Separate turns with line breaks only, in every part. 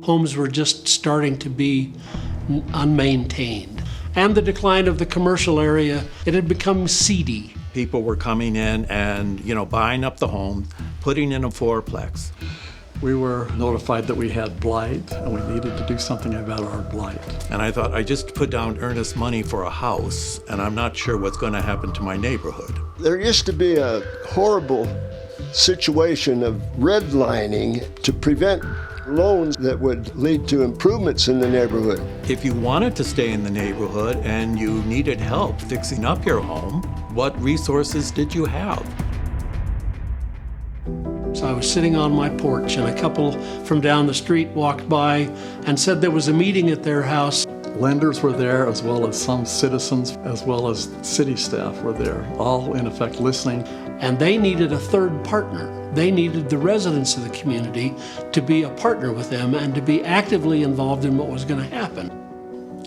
Homes were just starting to be unmaintained. And the decline of the commercial area, it had become seedy.
People were coming in and, buying up the home, putting in a fourplex.
We were notified that we had blight and we needed to do something about our blight.
And I thought, I just put down earnest money for a house and I'm not sure what's going to happen to my neighborhood.
There used to be a horrible situation of redlining to prevent loans that would lead to improvements in the neighborhood.
If you wanted to stay in the neighborhood and you needed help fixing up your home, what resources did you have?
So I was sitting on my porch and a couple from down the street walked by and said there was a meeting at their house.
Lenders were there, as well as some citizens, as well as city staff were there, all in effect listening.
And they needed a third partner. They needed the residents of the community to be a partner with them and to be actively involved in what was going to happen.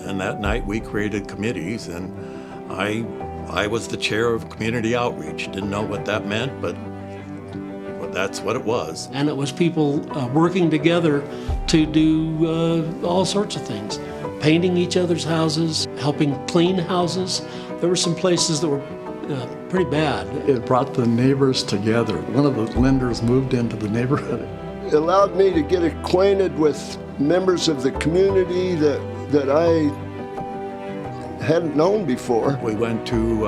And that night we created committees, and I was the chair of community outreach. Didn't know what that meant, but that's what it was.
And it was people working together to do all sorts of things. Painting each other's houses, helping clean houses. There were some places that were pretty bad.
It brought the neighbors together. One of the lenders moved into the neighborhood.
It allowed me to get acquainted with members of the community that I hadn't known before.
We went to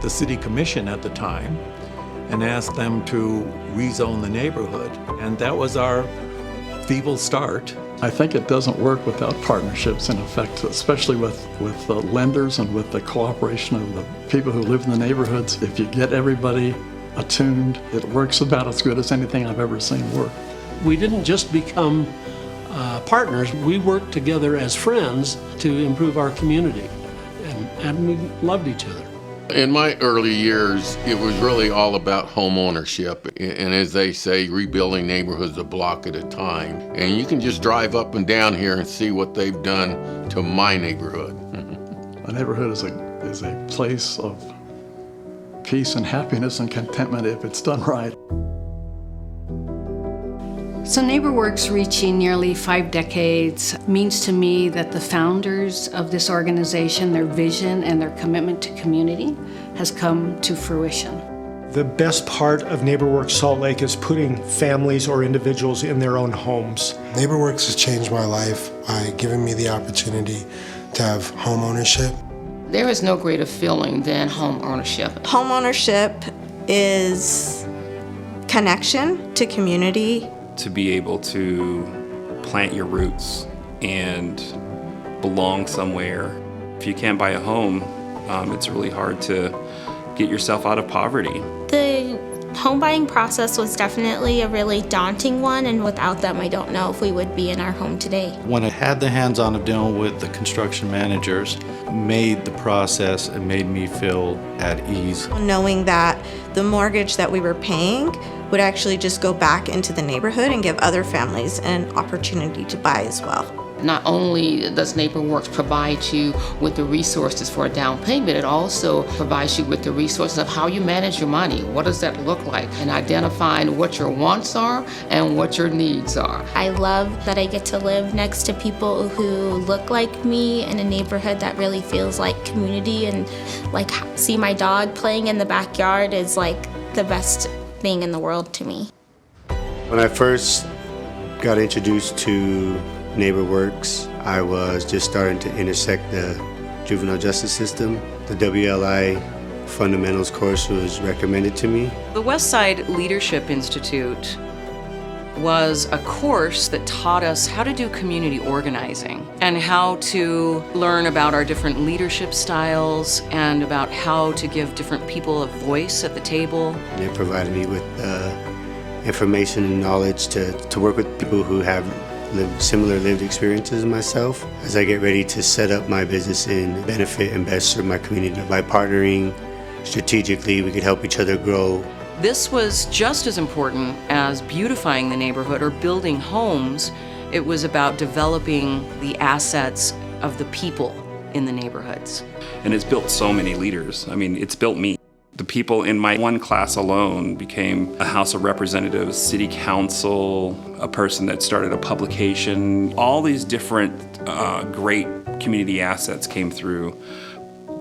the city commission at the time and asked them to rezone the neighborhood. And that was our feeble start.
I think it doesn't work without partnerships, in effect, especially with the lenders and with the cooperation of the people who live in the neighborhoods. If you get everybody attuned, it works about as good as anything I've ever seen work.
We didn't just become partners, we worked together as friends to improve our community. And we loved each other.
In my early years, it was really all about home ownership. And as they say, rebuilding neighborhoods a block at a time. And you can just drive up and down here and see what they've done to my neighborhood.
A neighborhood is a place of peace and happiness and contentment if it's done right.
So NeighborWorks, reaching nearly 5 decades, means to me that the founders of this organization, their vision and their commitment to community has come to fruition.
The best part of NeighborWorks Salt Lake is putting families or individuals in their own homes.
NeighborWorks has changed my life by giving me the opportunity to have home ownership.
There is no greater feeling than home ownership.
Home ownership is connection to community.
To be able to plant your roots and belong somewhere. If you can't buy a home, it's really hard to get yourself out of poverty.
The home buying process was definitely a really daunting one, and without them, I don't know if we would be in our home today.
When I had the hands-on of dealing with the construction managers, made the process and made me feel at ease.
Knowing that the mortgage that we were paying would actually just go back into the neighborhood and give other families an opportunity to buy as well.
Not only does NeighborWorks provide you with the resources for a down payment, it also provides you with the resources of how you manage your money. What does that look like? And identifying what your wants are and what your needs are.
I love that I get to live next to people who look like me in a neighborhood that really feels like community, and like see my dog playing in the backyard is like the best thing in the world to me.
When I first got introduced to NeighborWorks, I was just starting to intersect the juvenile justice system. The WLI fundamentals course was recommended to me.
The Westside Leadership Institute was a course that taught us how to do community organizing and how to learn about our different leadership styles and about how to give different people a voice at the table.
And it provided me with information and knowledge to work with people who have similar lived experiences as myself as I get ready to set up my business and benefit and best serve my community. By partnering strategically, we could help each other grow.
This was just as important as beautifying the neighborhood or building homes. It was about developing the assets of the people in the neighborhoods.
And it's built so many leaders. I mean, it's built me. The people in my one class alone became a House of Representatives, City Council, a person that started a publication. All these different great community assets came through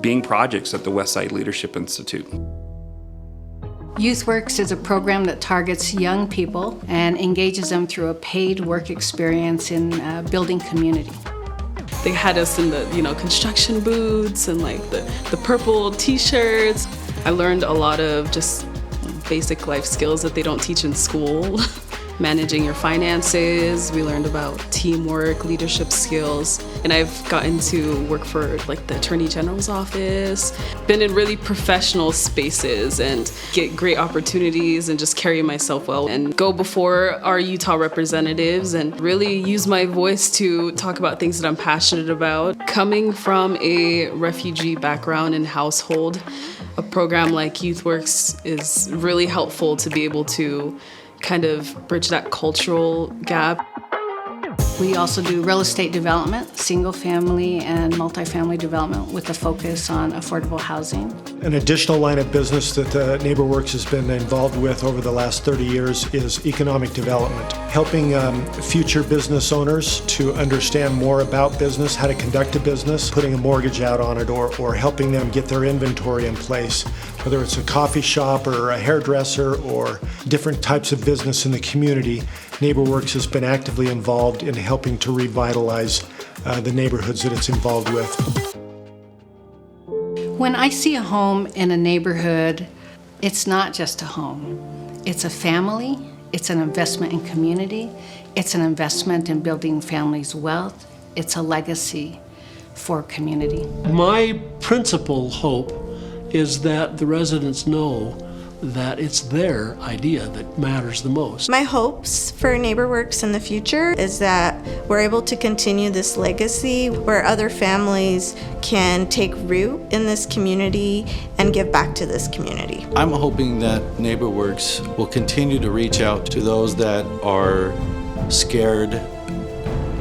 being projects at the Westside Leadership Institute.
YouthWorks is a program that targets young people and engages them through a paid work experience in building community.
They had us in the, construction booths and like the purple t-shirts. I learned a lot of just basic life skills that they don't teach in school. Managing your finances, we learned about teamwork, leadership skills, and I've gotten to work for like the Attorney General's office, been in really professional spaces and get great opportunities and just carry myself well and go before our Utah representatives and really use my voice to talk about things that I'm passionate about. Coming from a refugee background and household, a program like YouthWorks is really helpful to be able to kind of bridge that cultural gap.
We also do real estate development, single family and multifamily development with a focus on affordable housing.
An additional line of business that NeighborWorks has been involved with over the last 30 years is economic development, helping future business owners to understand more about business, how to conduct a business, putting a mortgage out on it, or helping them get their inventory in place, whether it's a coffee shop or a hairdresser or different types of business in the community. NeighborWorks has been actively involved in helping to revitalize the neighborhoods that it's involved with.
When I see a home in a neighborhood, it's not just a home. It's a family, it's an investment in community, it's an investment in building families' wealth, it's a legacy for community.
My principal hope is that the residents know that it's their idea that matters the most.
My hopes for NeighborWorks in the future is that we're able to continue this legacy where other families can take root in this community and give back to this community.
I'm hoping that NeighborWorks will continue to reach out to those that are scared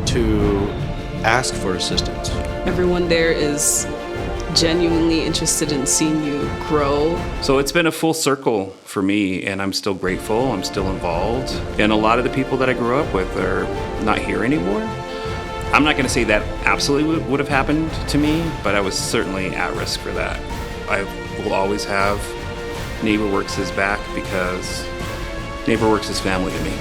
to ask for assistance.
Everyone there is genuinely interested in seeing you grow.
So it's been a full circle for me, and I'm still grateful, I'm still involved. And a lot of the people that I grew up with are not here anymore. I'm not gonna say that absolutely would have happened to me, but I was certainly at risk for that. I will always have NeighborWorks' back because NeighborWorks is family to me.